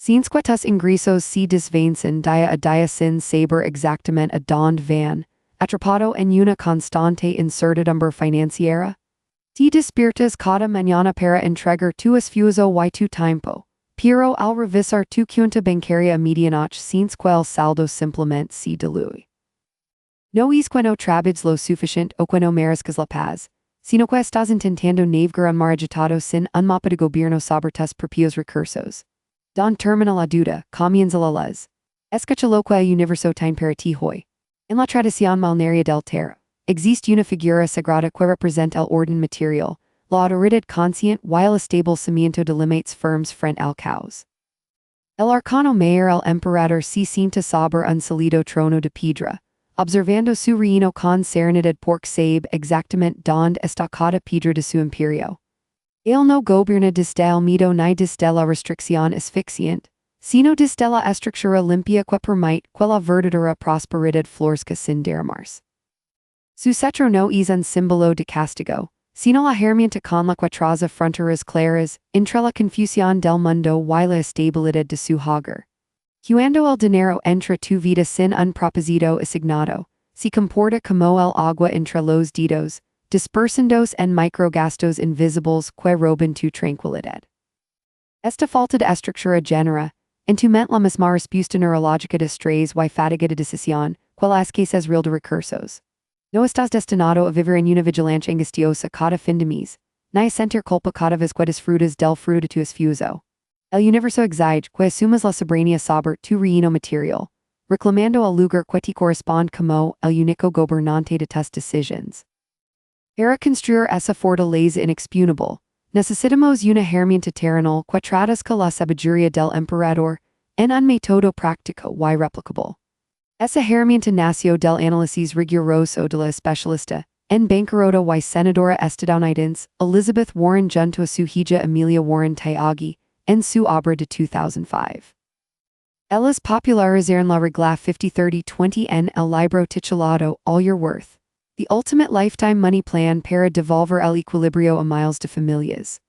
Sins quetas ingresos si disvancen dia a dia sin saber exactamente a dond van, atrapado en una constante incertidumbre financiera? Si despiertas cada mañana para entregar tu esfuerzo y tu tiempo, pero al revisar tu cuenta bancaria medianoche sin quel saldo simplemente se diluye. No es que no trabajas lo suficiente o que no mereces la paz, sino que estás intentando navegar un mar agitado sin un mapa de gobierno sobre tus propios recursos. Don termina la duda, comienza la luz. Escucha lo que el universo tiene para ti hoy. En la tradición malnaria del tarot, existe una figura sagrada que representa el orden material, la autoridad consciente y el establecimiento de límites firmes frente al caos. El arcano mayor el emperador se sienta sobre un sólido trono de piedra, observando su reino con serenidad porque sabe exactamente donde está cada piedra de su imperio. Él no gobierna desde el miedo ni desde la restricción asfixiante, sino desde la estructura limpia que permite que la verdadera prosperidad florezca sin derramarse. Su cetro no es un símbolo de castigo, sino la herramienta con la que traza fronteras claras entre la confusión del mundo y la estabilidad de su hogar. Cuando el dinero entra tu vida sin un propósito asignado, se comporta como el agua entre los dedos, dispersándose en microgastos invisibles que roban tu tranquilidad. Esta falta de estructura genera, en tu mente la misma respuesta neurológica de estrés y fatiga de decisión, que la escasez real de recursos. No estás destinado a vivir en una vigilancia angustiosa cada fin de mes, ni a sentir culpa cada vez que disfrutas del fruto de tu esfuerzo. El universo exige que asumas la soberanía sobre tu reino material, reclamando el lugar que te corresponde como el único gobernante de tus decisiones. Para construir esa fortaleza inexpugnable, necesitamos una herramienta terrenal que traduzca la sabiduría del emperador en un método práctico y replicable. Esa herramienta nació del análisis riguroso de la especialista en bancarrota y senadora estadounidense Elizabeth Warren junto a su hija Amelia Warren Tyagi en su obra de 2005. Ellas popularizaron la regla 50-30-20 en el libro titulado All Your Worth, The Ultimate Lifetime Money Plan para devolver el equilibrio a miles de familias.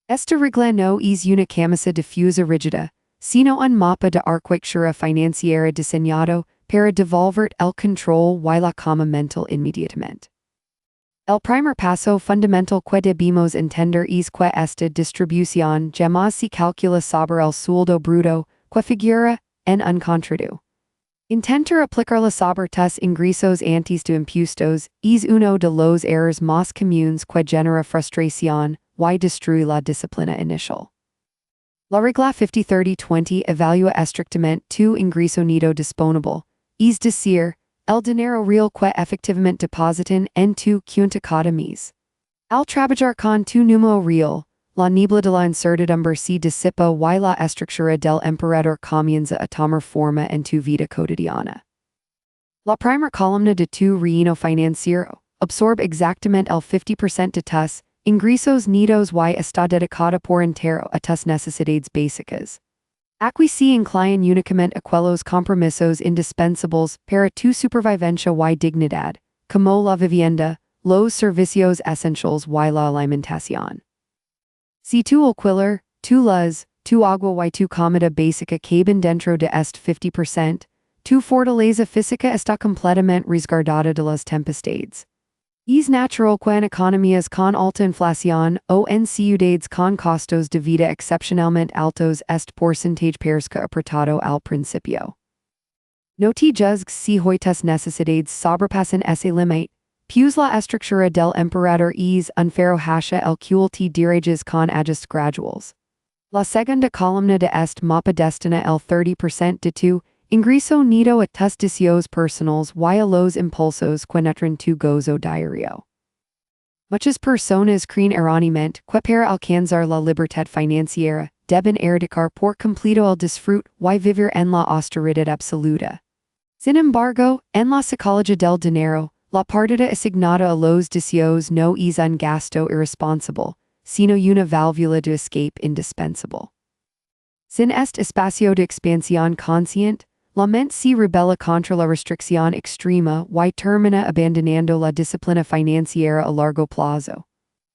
Esta regla no es una camisa difusa rígida, sino un mapa de arquitectura financiera diseñado para devolver el control y la calma mental inmediatamente. El primer paso fundamental que debemos entender es que esta distribución jamás se calcula sobre el sueldo bruto que figura en un contrato. Intentar aplicarla sobre tus ingresos antes de impuestos es uno de los errores más comunes que genera frustración y destruye la disciplina inicial. La regla 50-30-20 evalúa estrictamente tu ingreso neto disponible, es decir, el dinero real que efectivamente depositan en tu cuenta cada mes. Al trabajar con tu número real, la niebla de la incertidumbre se disipa y la estructura del emperador comienza a tomar forma en tu vida cotidiana. La primera columna de tu reino financiero absorbe exactamente el 50% de tus ingresos netos y está dedicada por entero a tus necesidades básicas. Aquí se incluyen únicamente aquellos compromisos indispensables para tu supervivencia y dignidad, como la vivienda, los servicios esenciales y la alimentación. Si tu alquiler, tu luz, tu agua y tu comida básica caben dentro de este 50%, tu fortaleza física está completamente resguardada de las tempestades. Es natural que en economías con alta inflación o en ciudades con costos de vida excepcionalmente altos este porcentaje parezca apretado al principio. No te juzgues si hoy tus necesidades sobrepasan ese límite, pues la estructura del emperador es un ferro hacha el cual te diriges con ajustes graduales. La segunda columna de este mapa destina el 30% de tu ingreso neto a tus deseos personales y a los impulsos que nutren tu gozo diario. Muchas personas creen erróneamente que para alcanzar la libertad financiera deben erradicar por completo el disfrute y vivir en la austeridad absoluta. Sin embargo, en la psicología del dinero, la partida asignada a los deseos no es un gasto irresponsable, sino una válvula de escape indispensable. Sin este espacio de expansión consciente, la mente se rebela contra la restricción extrema y termina abandonando la disciplina financiera a largo plazo.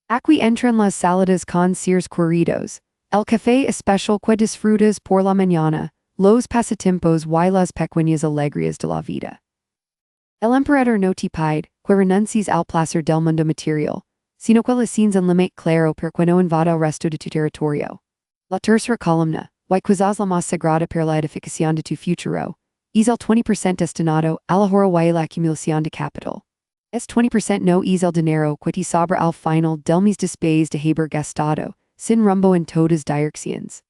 Aquí entran las salidas con seres corridos, El café especial que disfrutas por la mañana, los pasatiempos y las pequeñas alegrías de la vida. El emperador no te pide que renuncies al placer del mundo material, sino que le scenes un límite claro per que no invada el resto de tu territorio. La tercera columna, y quizás la más sagrada per la edificación de tu futuro, es el 20% destinado al ahorro y la acumulación de capital. Este 20% no es el dinero que te sobra al final del mes después de haber gastado, sin rumbo en todas direcciones.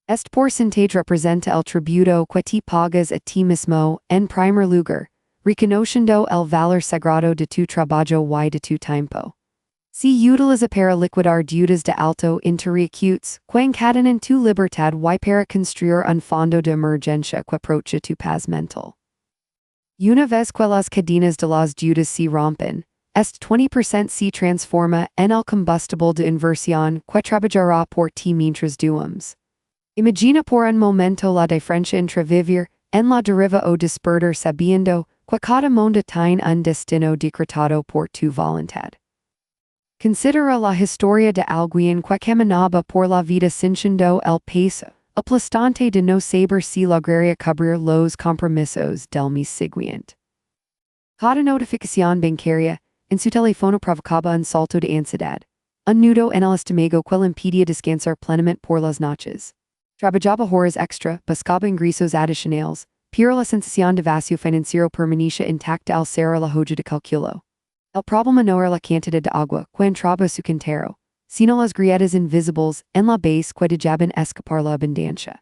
Este porcentaje representa el tributo que te pagas a ti mismo, en primer lugar, reconociendo el valor sagrado de tu trabajo y de tu tiempo. Si utiliza para liquidar deudas de alto interés que encadenan tu libertad y para construir un fondo de emergencia que proteja tu paz mental. Una vez que las cadenas de las deudas se rompen, este 20% se transforma en el combustible de inversión que trabajará por ti mientras duermes. Imagina por un momento la diferencia entre vivir en la deriva o despertar sabiendo que cada mundo tiene un destino decretado por tu voluntad. Considera la historia de alguien que caminaba por la vida sintiendo el peso aplastante de no saber si lograría cubrir los compromisos del mes siguiente. Cada notificación bancaria en su teléfono provocaba un salto de ansiedad, un nudo en el estómago que le impedía descansar plenamente por las noches. Trabajaba horas extra, buscaba ingresos adicionales, pero la sensación de vacío financiero permanecía intacta al cerrar la hoja de cálculo. El problema no era la cantidad de agua que entraba a su cantero, sino las grietas invisibles en la base que dejaban escapar la abundancia.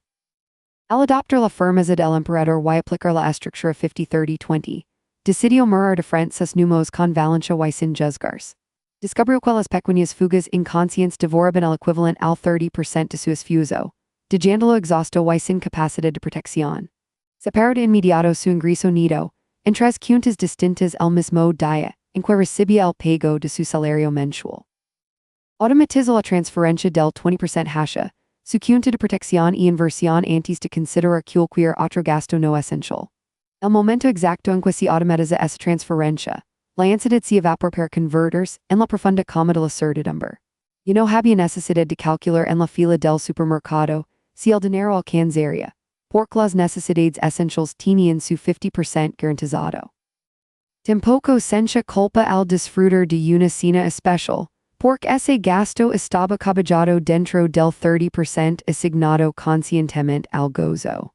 Al adoptar la firmeza del emperador y aplicar la estructura 50-30-20, decidió morir de frente sus números con valencia y sin juzgarse. Descubrió que las pequeñas fugas inconscientes devoraban el equivalente al 30% de su esfuerzo, dejándolo exhausto y sin capacidad de protección. Separó de inmediato su ingreso neto, en tres cuentas distintas el mismo día, en que recibía el pago de su salario mensual. Automatizó la transferencia del 20% hacia su cuenta de protección y inversión antes de considerar cualquier otro gasto no esencial. El momento exacto en que se automatiza esa transferencia, la ansiedad se evapora para convertirse en la profunda calma de la certidumbre. Y no había necesidad de calcular en la fila del supermercado si el dinero alcanzaría, porque las necesidades esenciales tenían su 50% garantizado. Tampoco sentía culpa al disfrutar de una cena especial, porque ese gasto estaba caballado dentro del 30% asignado conscientemente al gozo.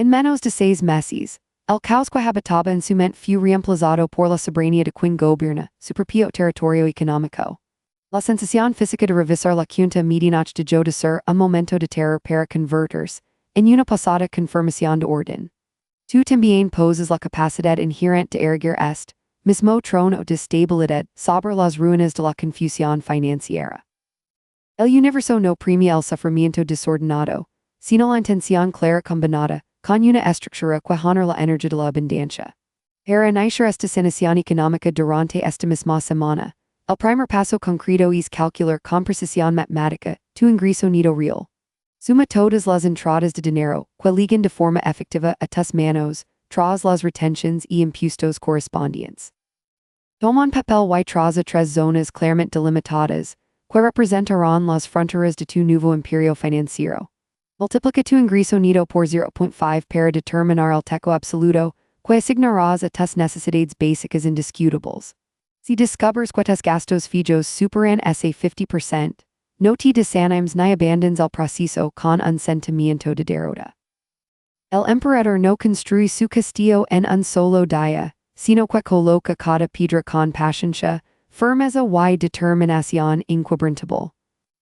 En menos de 6 meses, el caos que habitaba en su mente fue reemplazado por la soberanía de quien gobierna su propio territorio económico. La sensación física de revisar la cuenta medianoche dejó de ser un momento de terror para convertirse en una pasada confirmación de orden. Tú también posas la capacidad inherente de erguir este mismo trono de estabilidad sobre las ruinas de la confusión financiera. El universo no premia el sufrimiento desordenado, sino la intención clara combinada con una estructura que honra la energía de la abundancia. Para iniciar esta sanación económica durante esta misma semana, el primer paso concreto es calcular con precisión matemática tu ingreso neto real. Suma todas las entradas de dinero que ligan de forma efectiva a tus manos, tras las retenciones y impuestos correspondientes. Toma un papel y traza tres zonas claramente delimitadas, que representarán las fronteras de tu nuevo imperio financiero. Multiplica tu ingreso neto por 0.5 para determinar el techo absoluto, que asignarás a tus necesidades básicas indiscutibles. Si descubres que tus gastos fijos superan ese 50%, no te desanimes ni abandones el proceso con un sentimiento de derrota. El emperador no construye su castillo en un solo día, sino que coloca cada piedra con paciencia, firmeza y determinación inquebrantable.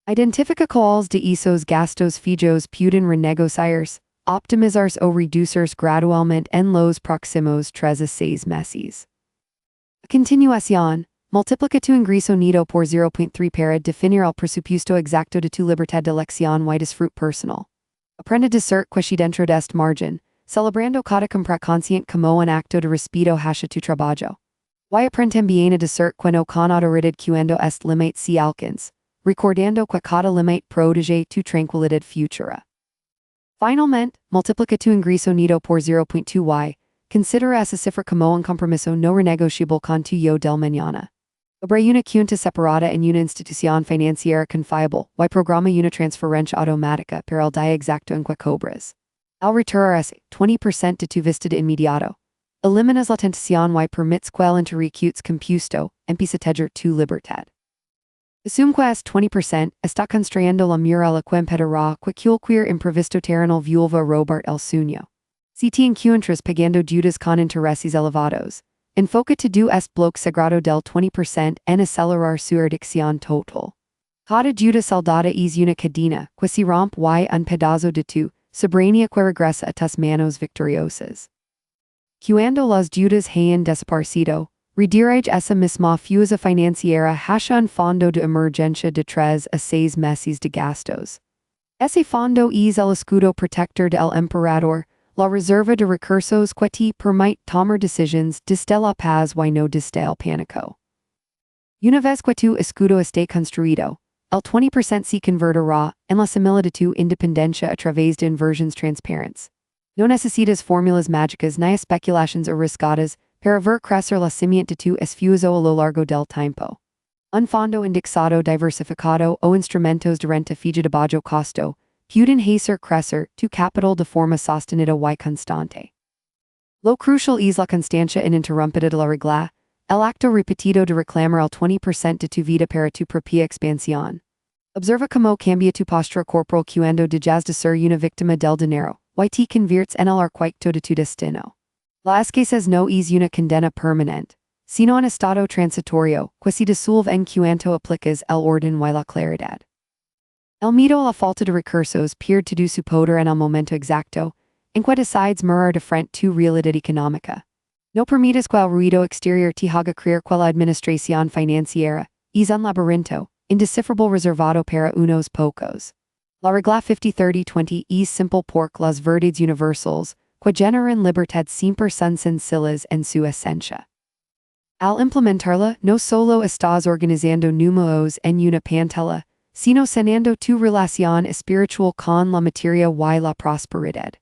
Identifica cuáles de esos gastos fijos pueden renegociarse, optimizarse o reducirse gradualmente en los próximos 3 a 6 meses. A continuación, multiplica tu ingreso neto por 0.3 para definir el presupuesto exacto de tu libertad de elección y disfrute personal. Aprende a decir que si dentro de este margen, celebrando cada compra consciente como un acto de respeto hacia tu trabajo. Y aprende también a decir que no con autoridad cuando este límite se alcance, recordando que cada límite protege tu tranquilidad futura. Finalmente, multiplica tu ingreso neto por 0.2 y considera esa cifra como un compromiso no renegociable con tu yo del mañana. Sobre una cuenta separada en una institución financiera confiable, y programa una transferencia automática para el día exacto en que cobras. Al retirar ese 20% de tu vista de inmediato. Eliminas la tentación y permits que el interrecutes compuesto, empieza a tener tu libertad. Assume que es 20% está construyendo la muralla que impedirá que cualquier imprevisto terrenal vuelva a robar el sueño. Si te encuentras pagando deudas con intereses elevados, enfócate tu este bloque sagrado del 20% en acelerar su reducción total. Cada deuda saldada es una cadena que se rompe y un pedazo de tu soberanía que regresa a tus manos victoriosas. Cuando las deudas hayan desaparecido, redirige esa misma fuerza financiera hacia un fondo de emergencia de 3 a 6 meses de gastos. Ese fondo es el escudo protector del emperador, la reserva de recursos que te permite tomar decisiones desde la paz y no desde el pánico. Una vez que tu escudo esté construido, el 20% se convertirá en la semilla de tu independencia a través de inversiones transparentes. No necesitas fórmulas mágicas ni especulaciones arriscadas para ver crecer la simiente de tu esfuerzo a lo largo del tiempo. Un fondo indexado diversificado o instrumentos de renta fija de bajo costo pueden hacer crecer tu capital de forma sostenida y constante. Lo crucial es la constancia ininterrumpida de la regla, el acto repetido de reclamar el 20% de tu vida para tu propia expansión. Observa cómo cambia tu postura corporal cuando dejas de ser una víctima del dinero, y te conviertes en el arquitecto de tu destino. La escasez no es una condena permanente, sino un estado transitorio, que se disuelve en cuanto aplicas el orden y la claridad. El miedo a la falta de recursos pierde todo su poder en el momento exacto, en que decides mirar de frente tu realidad económica. No permitas que el ruido exterior te haga creer que la administración financiera es un laberinto, indescifrable reservado para unos pocos. La regla 50-30-20 es simple porque las verdades universales, que generan libertad siempre son sencillas en su esencia. Al implementarla, no solo estás organizando números en una pantalla, sino sanando tu relación espiritual con la materia y la prosperidad.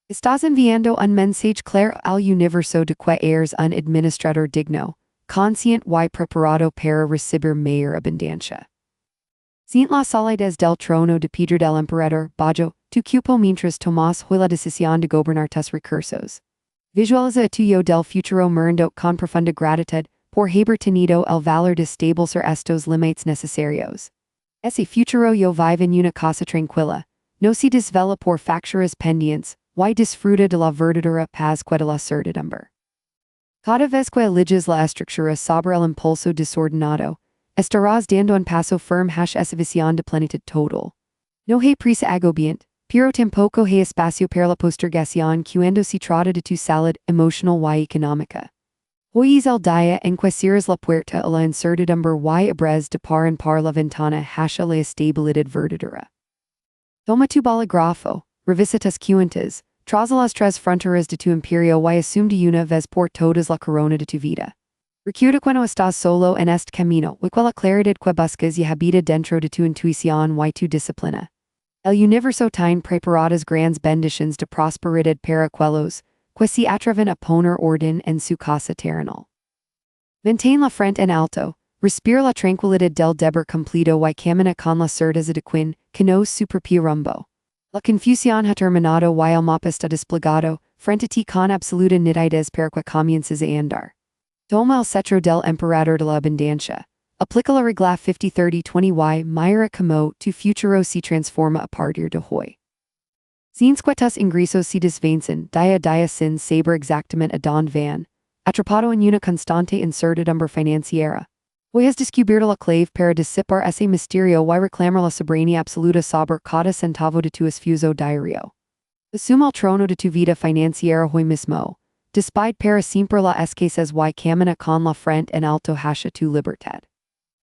Estás enviando un mensaje claro al universo de que eres un administrador digno, consciente y preparado para recibir mayor abundancia. Sin la solidez del trono de piedra del emperador, bajo tu cupo mientras tomas hoy la decisión de gobernar tus recursos. Visualiza a tu yo del futuro mirando con profunda gratitud por haber tenido el valor de establecer estos límites necesarios. Ese futuro yo vive en una casa tranquila, no se desvela por facturas pendientes, y disfruta de la verdadera paz que de la certidumbre. Cada vez que eliges la estructura sobre el impulso desordenado, estarás dando un paso firme hacia esa visión de plenitud total. No hay prisa agobiante, pero tampoco hay espacio para la postergación cuando se trata de tu salud emocional y económica. Hoy es el día en que cierras la puerta a la incertidumbre y abres de par en par la ventana hacia la estabilidad verdadera. Toma tu bolígrafo, revisa tus cuentas, traza las 3 fronteras de tu imperio y asume de una vez por todas la corona de tu vida. Recuerda cuando estás solo en este camino, y que la claridad que buscas y habita dentro de tu intuición y tu disciplina. El universo tiene preparadas grandes bendiciones de prosperidad para aquellos que se atreven a poner orden en su casa terrenal. Mantén la frente en alto, respira la tranquilidad del deber cumplido y camina con la certeza de que conoce su propio rumbo. La confusión ha terminado y el mapa está desplegado, frente a ti con absoluta nitidez para que comiences a andar. Toma el cetro del emperador de la abundancia. Aplica la regla 50-30-20 y mira cómo tu futuro se transforma a partir de hoy. Sin que tus ingresos se desvancen día a día sin saber exactamente a dónde van, atrapado en una constante incertidumbre financiera. Hoy has descubierto la clave para disipar ese misterio y reclamar la soberanía absoluta sobre cada centavo de tu esfuerzo diario. Asuma el trono de tu vida financiera hoy mismo. Despide para siempre la escasez y camina con la frente en alto hacia tu libertad.